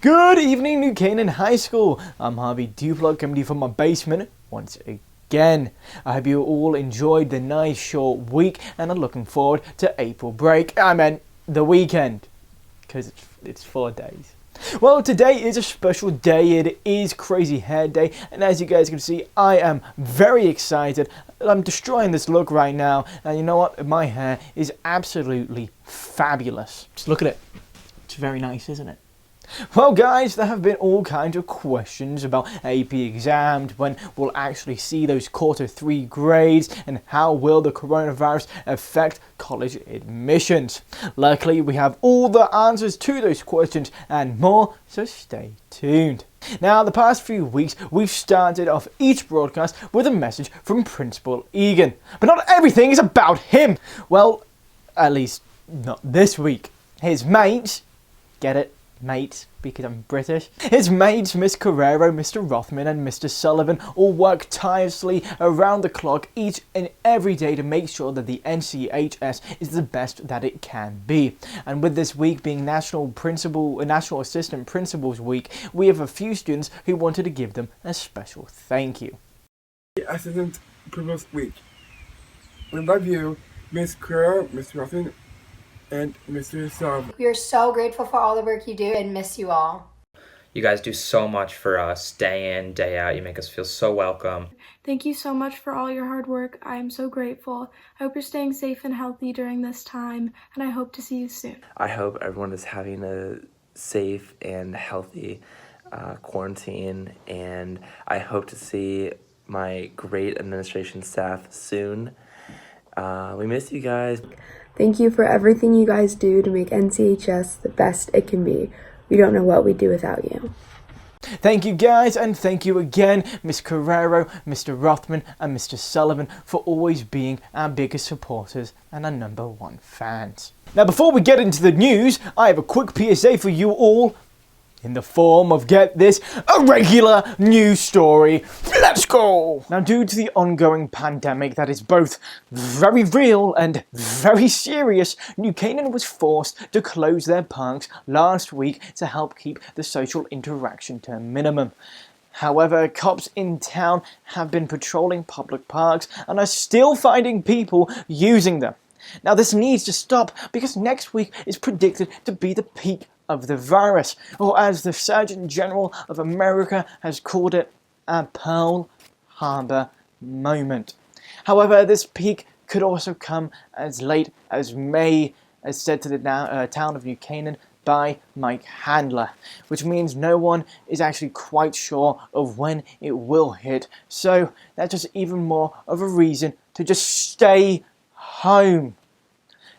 Good evening, New Canaan High School. I'm Harvey Duplo coming to you from my basement once again. I hope you all enjoyed the nice short week and are looking forward to April break. I meant the weekend, because it's 4 days. Well, today is a special day. It is Crazy Hair Day, and as you guys can see, I am very excited. I'm destroying this look right now, and you know what? My hair is absolutely fabulous. Just look at it. It's very nice, isn't it? Well guys, there have been all kinds of questions about AP exams, when we'll actually see those Q3 grades, and how will the coronavirus affect college admissions. Luckily, we have all the answers to those questions and more, so stay tuned. Now, the past few weeks, we've started off each broadcast with a message from Principal Egan. But not everything is about him! Well, at least not this week. His mates, get it? Mates, because I'm British. His mates, Miss Carrero, Mr. Rothman and Mr. Sullivan, all work tirelessly around the clock each and every day to make sure that the NCHS is the best that it can be. And with this week being National Assistant Principals Week, we have a few students who wanted to give them a special thank you. Assistant Principals Week. We love you, Miss Carrero, Mr. Rothman, and Mr. Sullivan. We are so grateful for all the work you do and miss you all. You guys do so much for us day in, day out. You make us feel so welcome. Thank you so much for all your hard work. I am so grateful. I hope you're staying safe and healthy during this time, and I hope to see you soon. I hope everyone is having a safe and healthy quarantine, and I hope to see my great administration staff soon. We miss you guys. Thank you for everything you guys do to make NCHS the best it can be. We don't know what we'd do without you. Thank you guys, and thank you again, Miss Carrero, Mr. Rothman and Mr. Sullivan, for always being our biggest supporters and our #1 fans. Now, before we get into the news, I have a quick PSA for you all, in the form of, get this, a regular news story. Let's go! Now, due to the ongoing pandemic that is both very real and very serious, New Canaan was forced to close their parks last week to help keep the social interaction to a minimum. However, cops in town have been patrolling public parks and are still finding people using them. Now, this needs to stop because next week is predicted to be the peak of the virus, or as the Surgeon General of America has called it, a Pearl Harbor moment. However, this peak could also come as late as May, as said to the town of New Canaan by Mike Handler, which means no one is actually quite sure of when it will hit. So that's just even more of a reason to just stay home.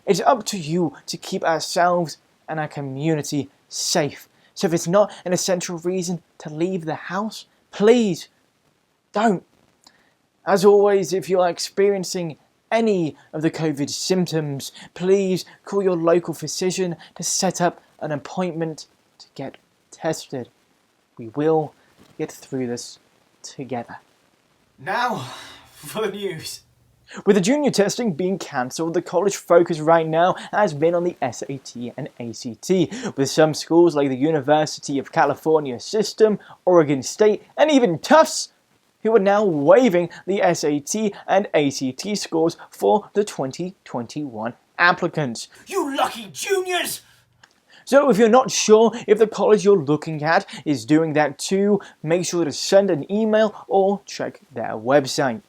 It's up to you to keep ourselves and our community safe. So if it's not an essential reason to leave the house, please don't. As always, if you are experiencing any of the COVID symptoms, please call your local physician to set up an appointment to get tested. We will get through this together. Now for the news. With the junior testing being cancelled, the college focus right now has been on the SAT and ACT, with some schools like the University of California System, Oregon State, and even Tufts, who are now waiving the SAT and ACT scores for the 2021 applicants. You lucky juniors! So if you're not sure if the college you're looking at is doing that too, make sure to send an email or check their website.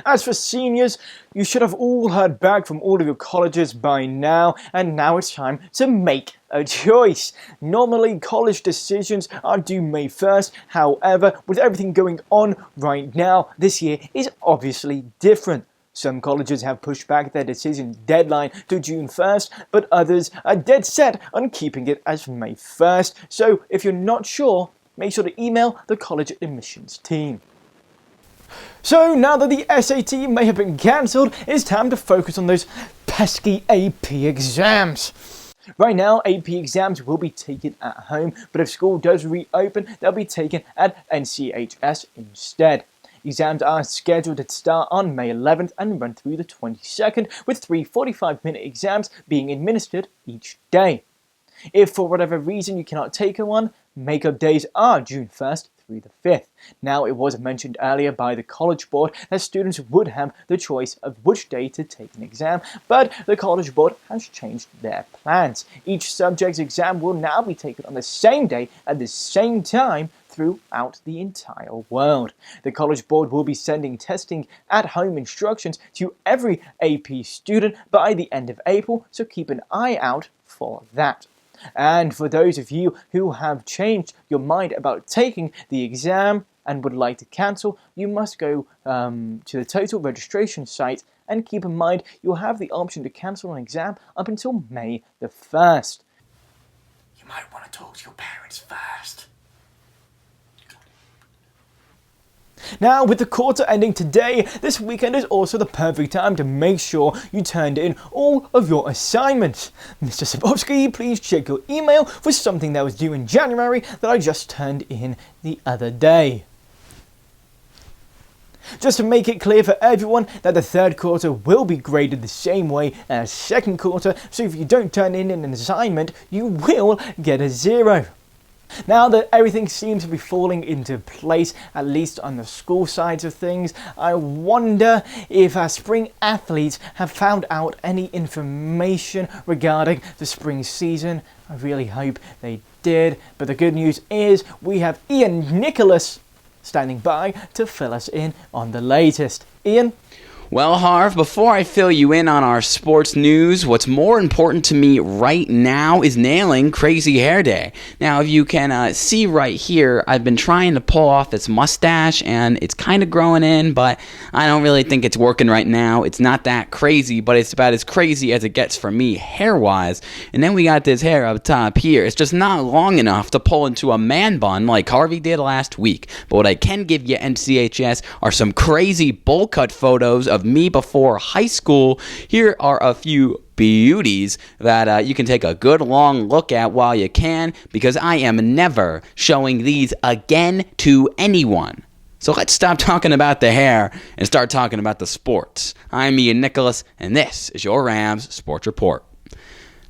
As for seniors, you should have all heard back from all of your colleges by now, and now it's time to make a choice. Normally, college decisions are due May 1st, however, with everything going on right now, this year is obviously different. Some colleges have pushed back their decision deadline to June 1st, but others are dead set on keeping it as May 1st, so if you're not sure, make sure to email the college admissions team. So now that the SAT may have been cancelled, it's time to focus on those pesky AP exams. Right now, AP exams will be taken at home, but if school does reopen, they'll be taken at NCHS instead. Exams are scheduled to start on May 11th and run through the 22nd, with 3 45-minute exams being administered each day. If for whatever reason you cannot take one, makeup days are June 1st through the 5th. Now, it was mentioned earlier by the College Board that students would have the choice of which day to take an exam, but the College Board has changed their plans. Each subject's exam will now be taken on the same day at the same time throughout the entire world. The College Board will be sending testing at home instructions to every AP student by the end of April, so keep an eye out for that. And for those of you who have changed your mind about taking the exam and would like to cancel, you must go to the total registration site, and keep in mind you'll have the option to cancel an exam up until May the 1st. You might want to talk to your parents first. Now, with the quarter ending today, this weekend is also the perfect time to make sure you turned in all of your assignments. Mr. Sabowski, please check your email for something that was due in January that I just turned in the other day. Just to make it clear for everyone that the third quarter will be graded the same way as second quarter, so if you don't turn in an assignment, you will get a 0. Now that everything seems to be falling into place, at least on the school sides of things, I wonder if our spring athletes have found out any information regarding the spring season. I really hope they did, but the good news is we have Ian Nicholas standing by to fill us in on the latest. Ian? Well, Harv, before I fill you in on our sports news, what's more important to me right now is nailing Crazy Hair Day. Now, if you can see right here, I've been trying to pull off this mustache, and it's kind of growing in, but I don't really think it's working right now. It's not that crazy, but it's about as crazy as it gets for me hair-wise. And then we got this hair up top here. It's just not long enough to pull into a man bun like Harvey did last week. But what I can give you, NCHS, are some crazy bowl cut photos of me before high school. Here are a few beauties that you can take a good long look at while you can, because I am never showing these again to anyone. So let's stop talking about the hair and start talking about the sports. I'm Ian Nicholas, and this is your Rams Sports Report.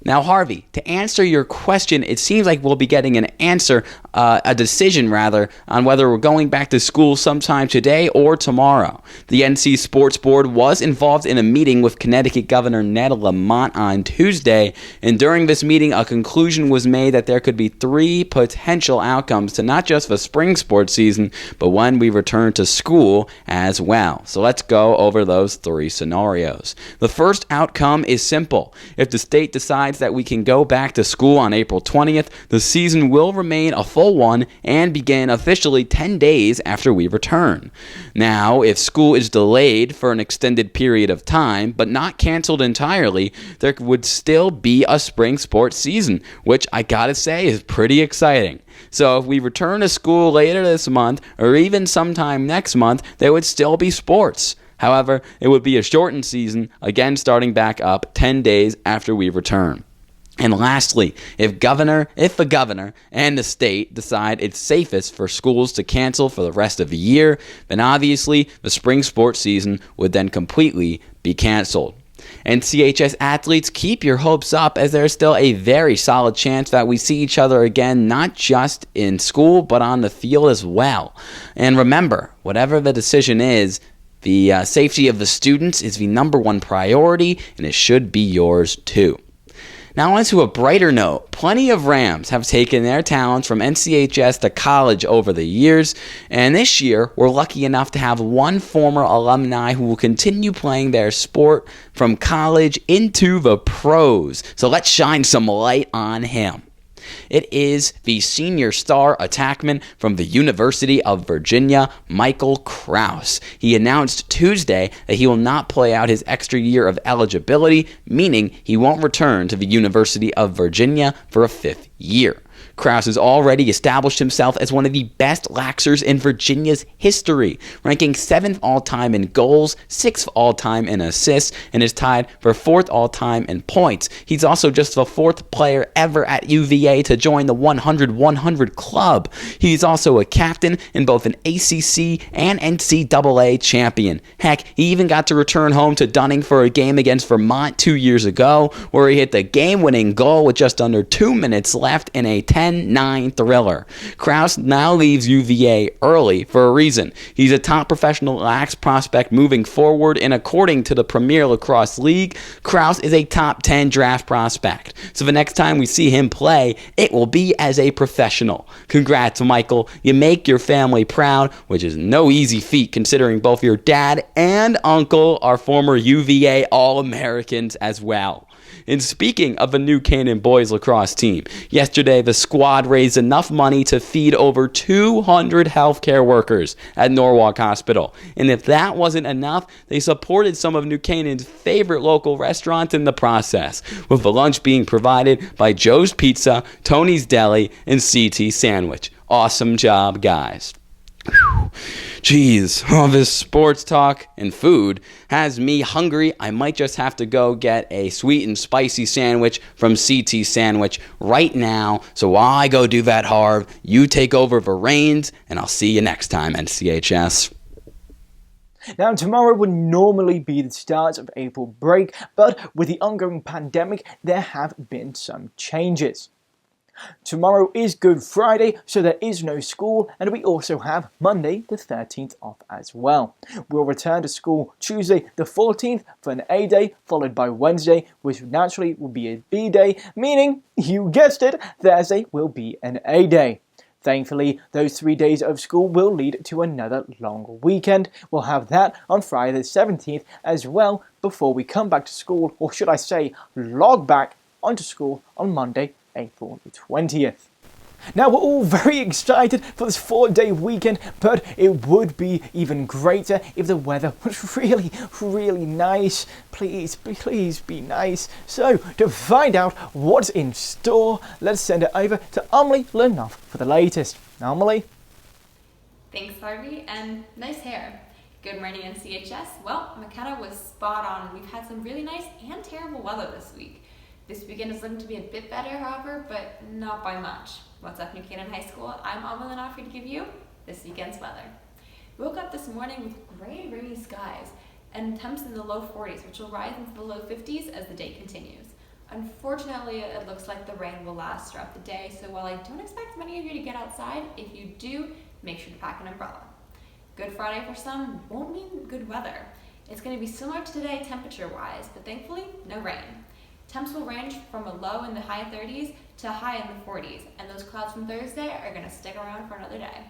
Now, Harvey, to answer your question, it seems like we'll be getting an answer, a decision rather, on whether we're going back to school sometime today or tomorrow. The NC Sports Board was involved in a meeting with Connecticut Governor Ned Lamont on Tuesday, and during this meeting, a conclusion was made that there could be 3 potential outcomes to not just the spring sports season, but when we return to school as well. So let's go over those 3 scenarios. The first outcome is simple. If the state decides that we can go back to school on April 20th, the season will remain a full one and begin officially 10 days after we return. Now, if school is delayed for an extended period of time, but not canceled entirely, there would still be a spring sports season, which I gotta say is pretty exciting. So if we return to school later this month, or even sometime next month, there would still be sports. However, it would be a shortened season, again starting back up 10 days after we return. And lastly, if the governor and the state decide it's safest for schools to cancel for the rest of the year, then obviously the spring sports season would then completely be canceled. And CHS athletes, keep your hopes up, as there's still a very solid chance that we see each other again, not just in school, but on the field as well. And remember, whatever the decision is, the safety of the students is the number one priority, and it should be yours too. Now on to a brighter note. Plenty of Rams have taken their talents from NCHS to college over the years, and this year we're lucky enough to have one former alumni who will continue playing their sport from college into the pros. So let's shine some light on him. It is the senior star attackman from the University of Virginia, Michael Krause. He announced Tuesday that he will not play out his extra year of eligibility, meaning he won't return to the University of Virginia for a 5th year. Krause has already established himself as one of the best laxers in Virginia's history, ranking 7th all-time in goals, 6th all-time in assists, and is tied for 4th all-time in points. He's also just the 4th player ever at UVA to join the 100-100 club. He's also a captain and both an ACC and NCAA champion. Heck, he even got to return home to Dunning for a game against Vermont 2 years ago, where he hit the game-winning goal with just under 2 minutes left in a 10-9 thriller. Krause now leaves UVA early for a reason. He's a top professional lax prospect moving forward, and according to the Premier Lacrosse League, Krause is a top 10 draft prospect. So the next time we see him play, it will be as a professional. Congrats, Michael. You make your family proud, which is no easy feat considering both your dad and uncle are former UVA All-Americans as well. And speaking of the New Canaan boys lacrosse team, yesterday the squad raised enough money to feed over 200 healthcare workers at Norwalk Hospital. And if that wasn't enough, they supported some of New Canaan's favorite local restaurants in the process, with the lunch being provided by Joe's Pizza, Tony's Deli, and CT Sandwich. Awesome job, guys. Whew. Jeez, all this sports talk and food has me hungry. I might just have to go get a sweet and spicy sandwich from CT Sandwich right now. So while I go do that, Harv, you take over the reins, and I'll see you next time, NCHS. Now, tomorrow would normally be the start of April break, but with the ongoing pandemic, there have been some changes. Tomorrow is Good Friday, so there is no school, and we also have Monday the 13th off as well. We'll return to school Tuesday the 14th for an A day, followed by Wednesday, which naturally will be a B day, meaning, you guessed it, Thursday will be an A day. Thankfully, those 3 days of school will lead to another long weekend. We'll have that on Friday the 17th as well, before we come back to school, or should I say, log back onto school on Monday, April the 20th. Now, we're all very excited for this 4-day weekend, but it would be even greater if the weather was really, really nice. Please be nice. So, to find out what's in store, let's send it over to Amelie Lenoff for the latest. Amelie? Thanks, Harvey, and nice hair. Good morning, NCHS. Well, McKenna was spot on. We've had some really nice and terrible weather this week. This weekend is looking to be a bit better, however, but not by much. What's up, New Canaan High School? I'm Amelie Lenoff here to give you this weekend's weather. We woke up this morning with gray, rainy skies and temps in the low 40s, which will rise into the low 50s as the day continues. Unfortunately, it looks like the rain will last throughout the day, so while I don't expect many of you to get outside, if you do, make sure to pack an umbrella. Good Friday for some won't mean good weather. It's going to be similar to today temperature-wise, but thankfully, no rain. Temps will range from a low in the high 30s to a high in the 40s, and those clouds from Thursday are going to stick around for another day.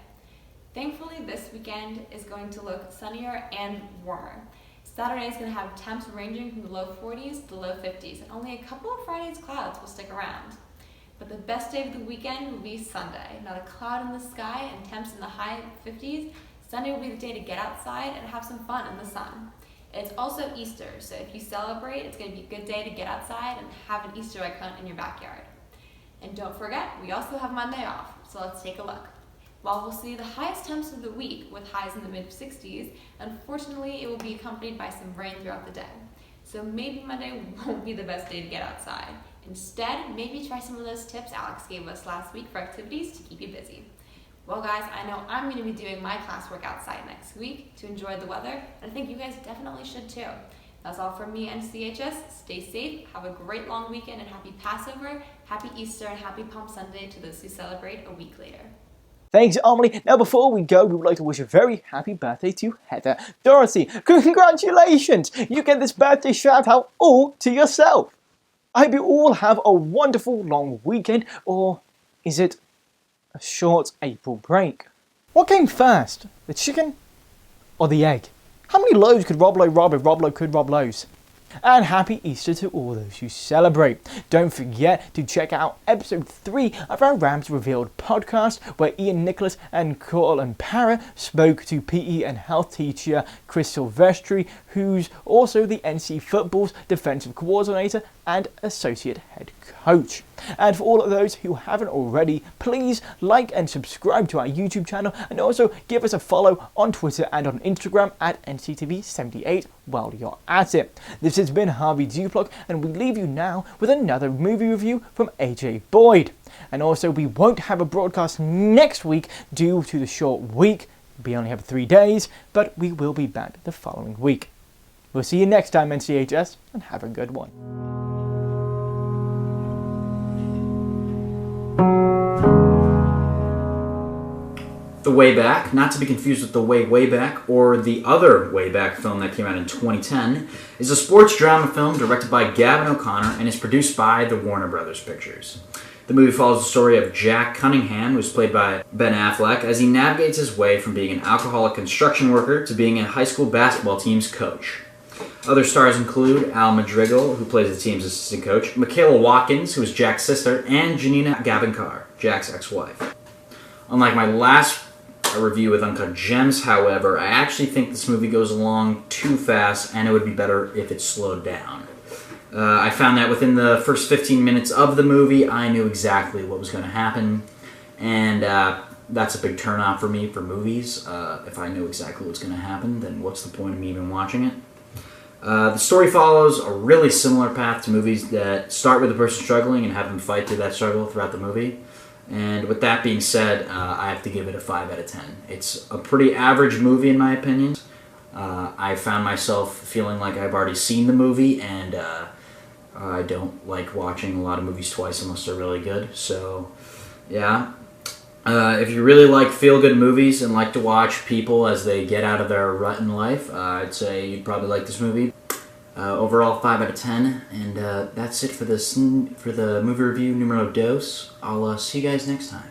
Thankfully, this weekend is going to look sunnier and warmer. Saturday is going to have temps ranging from the low 40s to the low 50s, and only a couple of Friday's clouds will stick around. But the best day of the weekend will be Sunday. Not a cloud in the sky and temps in the high 50s. Sunday will be the day to get outside and have some fun in the sun. It's also Easter, so if you celebrate, it's going to be a good day to get outside and have an Easter egg hunt in your backyard. And don't forget, we also have Monday off, so let's take a look. While we'll see the highest temps of the week with highs in the mid-60s, unfortunately it will be accompanied by some rain throughout the day. So maybe Monday won't be the best day to get outside. Instead, maybe try some of those tips Alex gave us last week for activities to keep you busy. Well guys, I know I'm going to be doing my classwork outside next week to enjoy the weather, and I think you guys definitely should too. That's all from me, NCHS. Stay safe, have a great long weekend, and happy Passover, happy Easter, and happy Palm Sunday to those who celebrate a week later. Thanks, Amelie. Now, before we go, we would like to wish a very happy birthday to Heather Dorothy. Congratulations! You get this birthday shout out all to yourself. I hope you all have a wonderful long weekend, or is it a short April break? What came first, the chicken or the egg? How many loaves could Roblo rob if Roblo could rob loaves? And happy Easter to all those who celebrate. Don't forget to check out episode 3 of our Rams Revealed podcast, where Ian Nicholas and Cortland Parra spoke to PE and health teacher Chris Silvestri, who's also the NC Football's defensive coordinator and associate head coach. And for all of those who haven't already, please like and subscribe to our YouTube channel, and also give us a follow on Twitter and on Instagram at NCTV78 while you're at it. This has been Harvey Duplock, and we leave you now with another movie review from AJ Boyd. And also, we won't have a broadcast next week due to the short week. We only have 3 days, but we will be back the following week. We'll see you next time, NCHS, and have a good one. The Way Back, not to be confused with The Way Back or the other Way Back film that came out in 2010, is a sports drama film directed by Gavin O'Connor and is produced by the Warner Brothers Pictures. The movie follows the story of Jack Cunningham, who's played by Ben Affleck, as he navigates his way from being an alcoholic construction worker to being a high school basketball team's coach. Other stars include Al Madrigal, who plays the team's assistant coach, Michaela Watkins, who is Jack's sister, and Janina Gavankar, Jack's ex-wife. Unlike my last review with Uncut Gems, however, I actually think this movie goes along too fast, and it would be better if it slowed down. I found that within the first 15 minutes of the movie, I knew exactly what was going to happen, and that's a big turn-off for me for movies. If I know exactly what's going to happen, then what's the point of me even watching it? The story follows a really similar path to movies that start with a person struggling and have them fight through that struggle throughout the movie. And with that being said, I have to give it a 5 out of 10. It's a pretty average movie in my opinion. I found myself feeling like I've already seen the movie, and I don't like watching a lot of movies twice unless they're really good. So, yeah. If you really like feel-good movies and like to watch people as they get out of their rut in life, I'd say you'd probably like this movie. Overall, 5 out of 10, and that's it for the movie review numero dos. I'll see you guys next time.